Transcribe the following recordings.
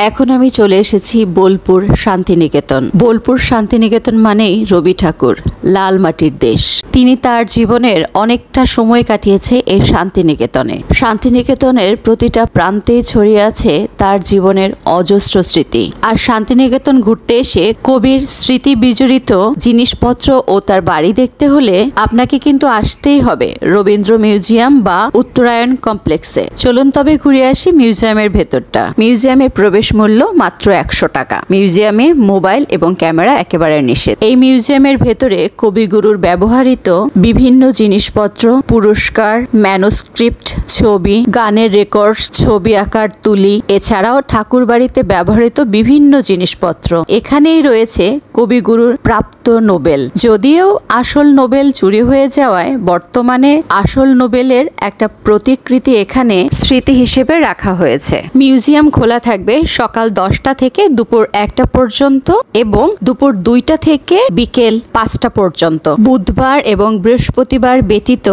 এখন আমি চলে এসেছি বোলপুর শান্তিনিকেতন। বোলপুর শান্তিনিকেতন মানেই রবি ঠাকুর, লাল মাটির দেশ। তিনি তার জীবনের অনেকটা সময় কাটিয়েছে এই শান্তিনিকেতনে। শান্তিনিকেতনের প্রতিটা প্রান্তে ছড়িয়ে আছে তার জীবনের অজস্র স্মৃতি। আর শান্তিনিকেতন ঘুরতে এসে কবির স্মৃতি বিজড়িত জিনিসপত্র ও তার বাড়ি দেখতে হলে আপনাকে কিন্তু আসতেই হবে রবীন্দ্র মিউজিয়াম বা উত্তরায়ণ কমপ্লেক্সে। চলুন তবে ঘুরে আসি মিউজিয়ামের ভেতরটা। মিউজিয়ামে প্রবেশ মূল্য মাত্র 100 টাকা। মিউজিয়ামে মোবাইল এবং ক্যামেরা একেবারে নিষেধ। এই মিউজিয়ামের ভেতরে কবিগুরুর ব্যবহৃত বিভিন্ন জিনিসপত্র, পুরস্কার, ম্যানুস্ক্রিপ্ট, ছবি, গানের রেকর্ডস, ছবি আঁকার তুলি, এছাড়াও ঠাকুর বাড়িতে ব্যবহৃত বিভিন্ন জিনিসপত্র। এখানেই রয়েছে কবিগুরুর প্রাপ্ত নোবেল। যদিও আসল নোবেল চুরি হয়ে যাওয়ায় বর্তমানে আসল নোবেলের একটা প্রতিকৃতি এখানে স্মৃতি হিসেবে রাখা হয়েছে। মিউজিয়াম খোলা থাকবে সকাল 10টা থেকে দুপুর 1টা পর্যন্ত এবং দুপুর 2টা থেকে বিকেল 5টা পর্যন্ত। বুধবার এবং বৃহস্পতিবার ব্যতীত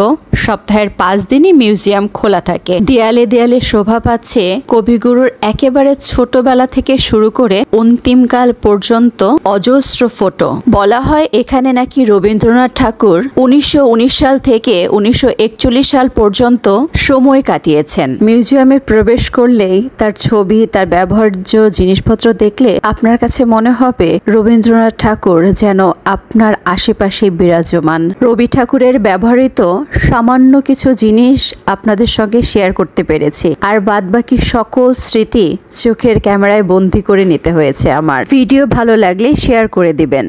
সপ্তাহের 5 দিনই মিউজিয়াম খোলা থাকে। দেয়ালে দেয়ালে শোভা পাচ্ছে কবিগুরুর একেবারে ছোটবেলা থেকে শুরু করে অন্তিমকাল পর্যন্ত অজস্র ফটো। বলা হয় এখানে নাকি রবীন্দ্রনাথ ঠাকুর 1919 সাল থেকে 1941 সাল পর্যন্ত সময় কাটিয়েছেন। মিউজিয়ামে প্রবেশ করলেই তার ছবি, তার ব্যবহার্য জিনিসপত্র দেখলে আপনার কাছে মনে হবে রবীন্দ্রনাথ ঠাকুর যেন আপনার আশেপাশে বিরাজমান। রবি ঠাকুরের ব্যবহৃত সামান্য কিছু জিনিস আপনাদের সঙ্গে শেয়ার করতে পেরেছি, আর বাদবাকি সকল স্মৃতি চোখের ক্যামেরায় বন্দী করে নিতে হয়েছে আমার। ভিডিও ভালো লাগলে শেয়ার করে দিবেন।